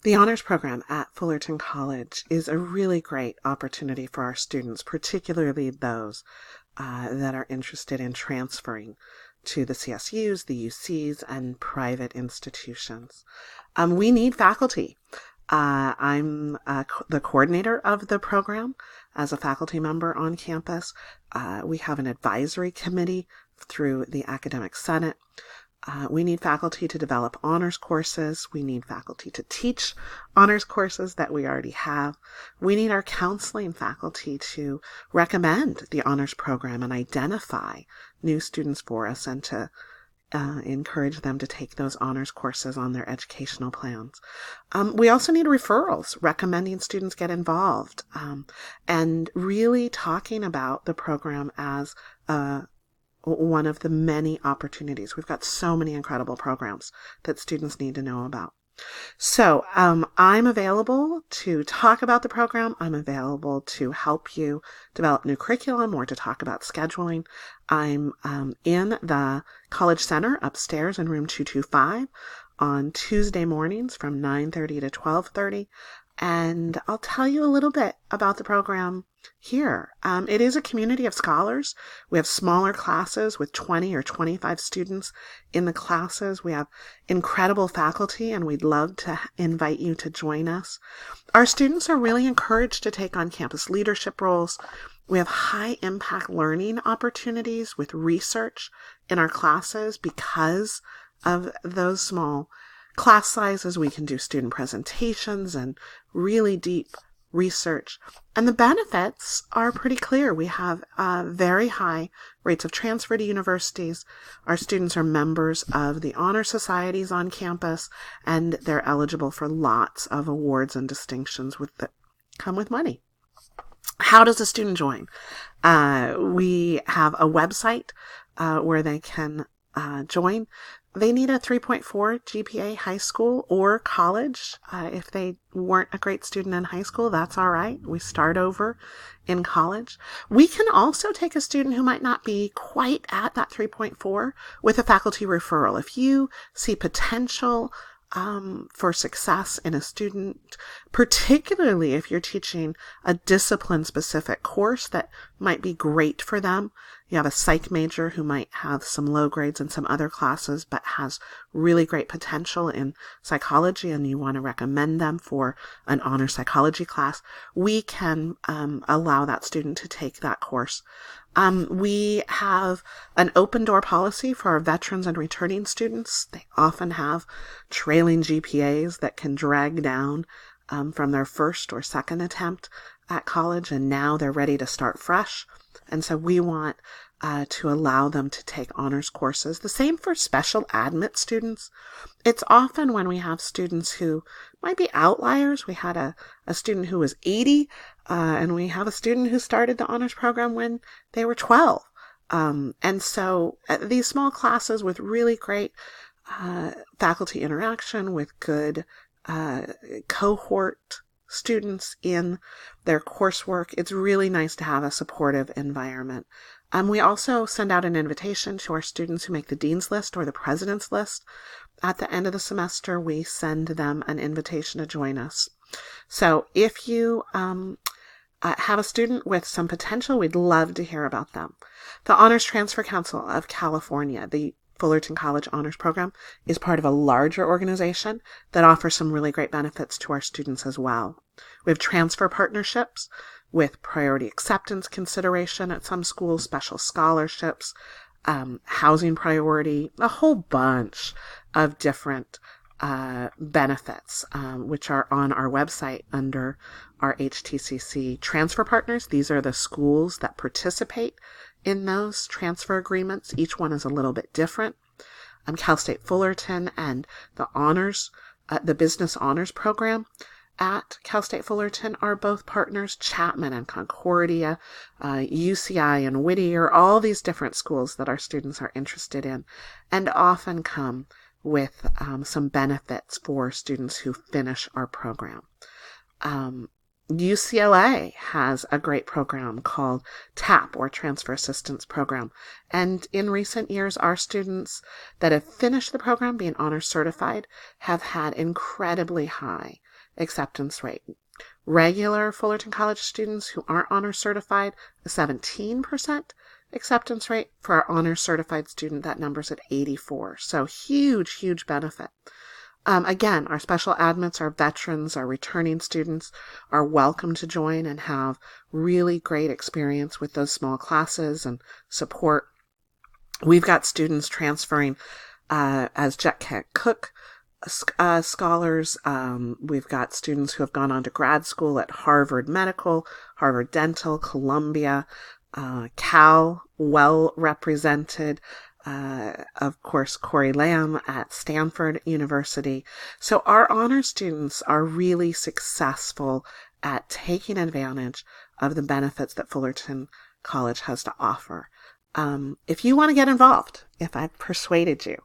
The honors program at Fullerton College is a really great opportunity for our students, particularly those that are interested in transferring to the CSUs, the UCs, and private institutions. We need faculty. I'm the coordinator of the program as a faculty member on campus. We have an advisory committee through the Academic Senate. We need faculty to develop honors courses. We need faculty to teach honors courses that we already have. We need our counseling faculty to recommend the honors program and identify new students for us and to encourage them to take those honors courses on their educational plans. We also need referrals, recommending students get involved, and really talking about the program as one of the many opportunities. We've got so many incredible programs that students need to know about. So I'm available to talk about the program. I'm available to help you develop new curriculum or to talk about scheduling. I'm in the College Center upstairs in room 225 on Tuesday mornings from 9:30 to 12:30. And I'll tell you a little bit about the program here. It is a community of scholars. We have smaller classes with 20 or 25 students in the classes. We have incredible faculty, and we'd love to invite you to join us. Our students are really encouraged to take on campus leadership roles. We have high impact learning opportunities with research in our classes because of those small class sizes. We can do student presentations and really deep research. And the benefits are pretty clear. We have very high rates of transfer to universities. Our students are members of the honor societies on campus, and they're eligible for lots of awards and distinctions that come with money. How does a student join? We have a website where they can join. They need a 3.4 GPA high school or college. If they weren't a great student in high school, that's all right. We start over in college. We can also take a student who might not be quite at that 3.4 with a faculty referral. If you see potential for success in a student, particularly if you're teaching a discipline-specific course that might be great for them. You have a psych major who might have some low grades in some other classes, but has really great potential in psychology, and you want to recommend them for an honor psychology class. We can allow that student to take that course. We have an open door policy for our veterans and returning students. They often have trailing GPAs that can drag down from their first or second attempt at college, and now they're ready to start fresh. And so we want to allow them to take honors courses. The same for special admit students. It's often when we have students who might be outliers. We had a student who was 80, and we have a student who started the honors program when they were 12. And so these small classes with really great faculty interaction, with good cohort students in their coursework, it's really nice to have a supportive environment. We also send out an invitation to our students who make the dean's list or the president's list. At the end of the semester, we send them an invitation to join us. So if you have a student with some potential, we'd love to hear about them. The Honors Transfer Council of California, the Fullerton College Honors Program, is part of a larger organization that offers some really great benefits to our students as well. We have transfer partnerships with priority acceptance consideration at some schools, special scholarships, housing priority, a whole bunch of different benefits, which are on our website under our HTCC transfer partners. These are the schools that participate in those transfer agreements. Each one is a little bit different. Cal State Fullerton and the honors, the business honors program at Cal State Fullerton are both partners. Chapman and Concordia, UCI and Whittier, all these different schools that our students are interested in, and often come with some benefits for students who finish our program. UCLA has a great program called TAP, or Transfer Assistance Program. And in recent years, our students that have finished the program being honors certified have had incredibly high acceptance rate. Regular Fullerton College students who aren't honors certified, a 17% acceptance rate. For our honors certified student, that number's at 84. So huge, huge benefit. Again, our special admits, our veterans, our returning students are welcome to join and have really great experience with those small classes and support. We've got students transferring as Jet Cook scholars. We've got students who have gone on to grad school at Harvard Medical, Harvard Dental, Columbia, Cal, well represented. Of course, Corey Lamb at Stanford University. So our honor students are really successful at taking advantage of the benefits that Fullerton College has to offer. If you want to get involved, if I've persuaded you,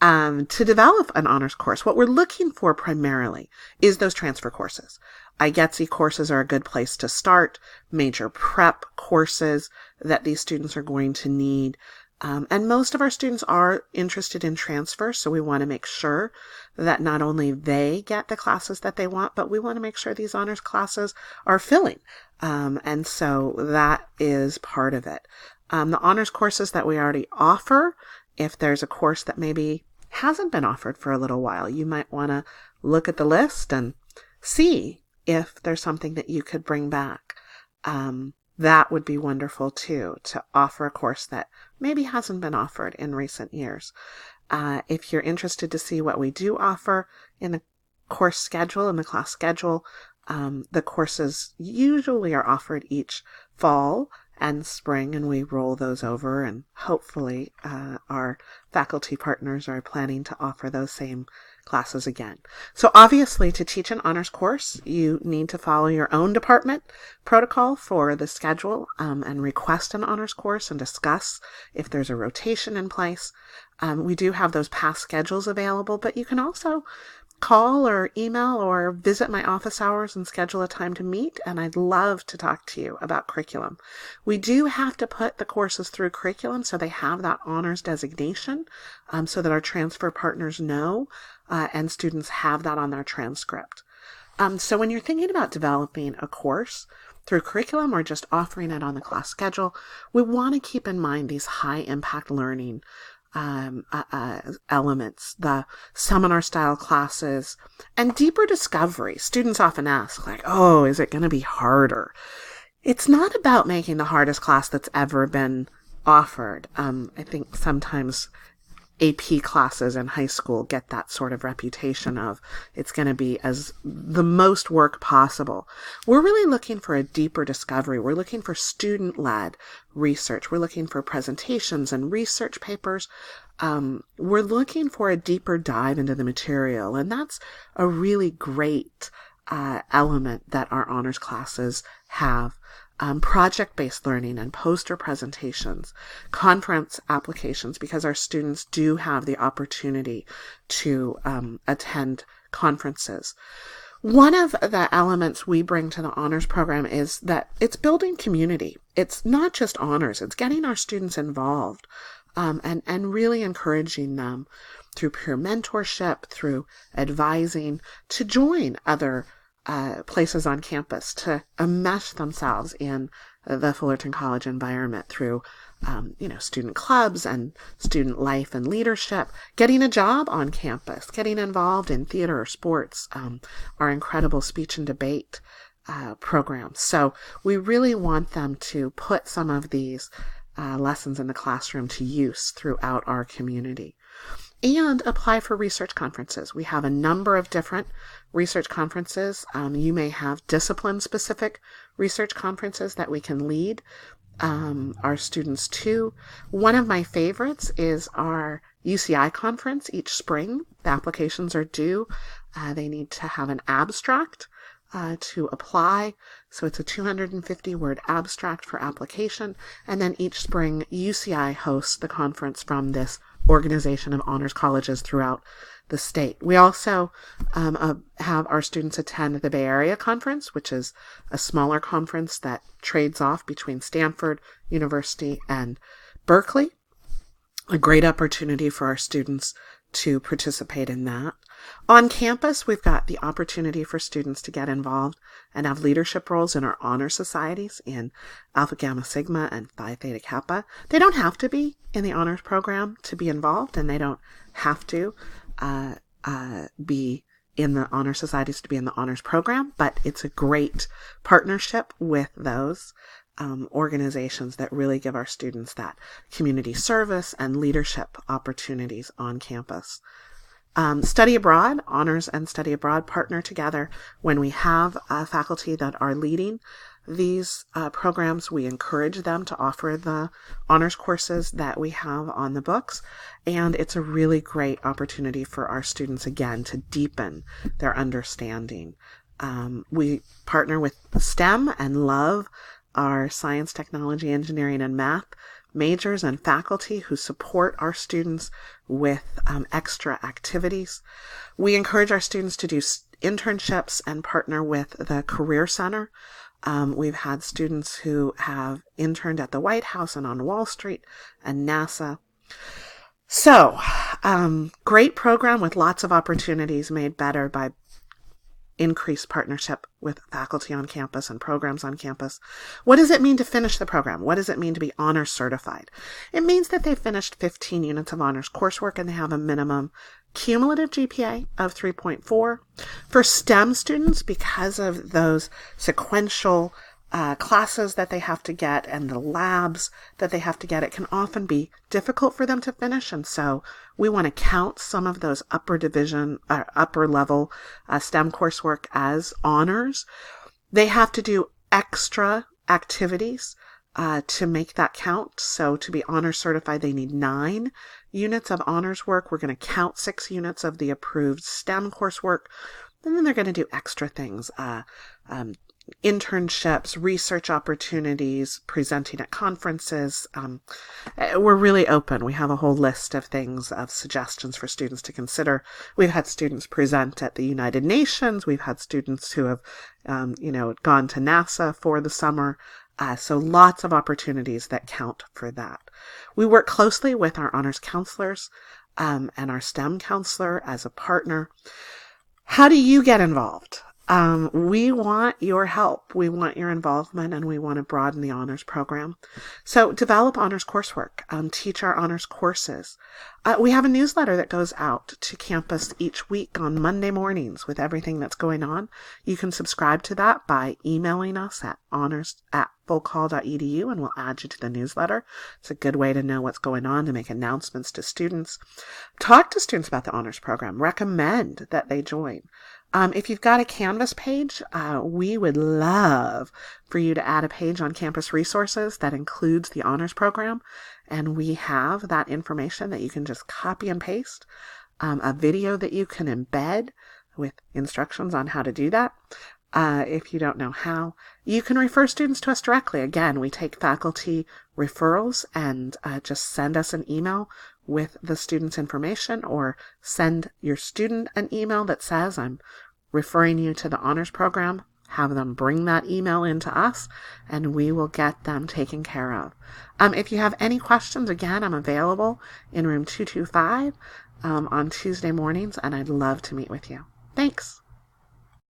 to develop an honors course, what we're looking for primarily is those transfer courses. IGETSI courses are a good place to start, major prep courses that these students are going to need. And most of our students are interested in transfer, so we want to make sure that not only they get the classes that they want, but we want to make sure these honors classes are filling. And so that is part of it. The honors courses that we already offer, if there's a course that maybe hasn't been offered for a little while, you might want to look at the list and see if there's something that you could bring back. That would be wonderful too, to offer a course that maybe hasn't been offered in recent years. If you're interested to see what we do offer in the course schedule, in the class schedule, the courses usually are offered each fall and spring, and we roll those over, and hopefully our faculty partners are planning to offer those same classes again. So obviously, to teach an honors course, you need to follow your own department protocol for the schedule, and request an honors course and discuss if there's a rotation in place. We do have those past schedules available, but you can also call or email or visit my office hours and schedule a time to meet, and I'd love to talk to you about curriculum. We do have to put the courses through curriculum so they have that honors designation, so that our transfer partners know, and students have that on their transcript. So when you're thinking about developing a course through curriculum or just offering it on the class schedule, we want to keep in mind these high impact learning elements, the seminar style classes, and deeper discovery. Students often ask, like, oh, is it going to be harder? It's not about making the hardest class that's ever been offered. I think sometimes AP classes in high school get that sort of reputation of it's going to be as the most work possible. We're really looking for a deeper discovery. We're looking for student-led research. We're looking for presentations and research papers. We're looking for a deeper dive into the material, and that's a really great element that our honors classes have. Project-based learning and poster presentations, conference applications, because our students do have the opportunity to attend conferences. One of the elements we bring to the honors program is that it's building community. It's not just honors, it's getting our students involved, and really encouraging them through peer mentorship, through advising, to join other places on campus, to enmesh themselves in the Fullerton College environment through, student clubs and student life and leadership, getting a job on campus, getting involved in theater or sports, our incredible speech and debate programs. So we really want them to put some of these lessons in the classroom to use throughout our community. And apply for research conferences. We have a number of different research conferences. You may have discipline-specific research conferences that we can lead our students to. One of my favorites is our UCI Conference each spring. The applications are due. They need to have an abstract to apply. So it's a 250-word abstract for application. And then each spring, UCI hosts the conference from this organization of honors colleges throughout the state. We also have our students attend the Bay Area Conference, which is a smaller conference that trades off between Stanford University and Berkeley. A great opportunity for our students to participate in that. On campus, we've got the opportunity for students to get involved and have leadership roles in our honor societies in Alpha Gamma Sigma and Phi Theta Kappa. They don't have to be in the honors program to be involved, and they don't have to be in the honor societies to be in the honors program, but it's a great partnership with those organizations that really give our students that community service and leadership opportunities on campus. Study abroad, honors and study abroad partner together. When we have faculty that are leading these programs, we encourage them to offer the honors courses that we have on the books. And it's a really great opportunity for our students, again, to deepen their understanding. We partner with STEM and love our science, technology, engineering, and math majors and faculty who support our students with extra activities. We encourage our students to do internships and partner with the Career Center. We've had students who have interned at the White House and on Wall Street and NASA. So, great program with lots of opportunities made better by increased partnership with faculty on campus and programs on campus. What does it mean to finish the program? What does it mean to be honors certified? It means that they finished 15 units of honors coursework and they have a minimum cumulative GPA of 3.4. For STEM students, because of those sequential classes that they have to get and the labs that they have to get, it can often be difficult for them to finish. And so we want to count some of those upper level STEM coursework as honors. They have to do extra activities to make that count. So to be honors certified, they need 9 units of honors work. We're going to count 6 units of the approved STEM coursework. And then they're going to do extra things, internships, research opportunities, presenting at conferences. We're really open. We have a whole list of things, of suggestions for students to consider. We've had students present at the United Nations. We've had students who have, gone to NASA for the summer. So lots of opportunities that count for that. We work closely with our honors counselors and our STEM counselor as a partner. How do you get involved? We want your help. We want your involvement, and we want to broaden the honors program. So develop honors coursework, teach our honors courses. We have a newsletter that goes out to campus each week on Monday mornings with everything that's going on. You can subscribe to that by emailing us at honors@fullcall.edu, and we'll add you to the newsletter. It's a good way to know what's going on, to make announcements to students. Talk to students about the honors program. Recommend that they join. If you've got a Canvas page, we would love for you to add a page on Campus Resources that includes the honors program. And we have that information that you can just copy and paste, a video that you can embed with instructions on how to do that. If you don't know how, you can refer students to us directly. Again, we take faculty referrals, and just send us an email with the student's information, or send your student an email that says, I'm referring you to the honors program. Have them bring that email into us, and we will get them taken care of. If you have any questions, again, I'm available in room 225 on Tuesday mornings, and I'd love to meet with you. Thanks.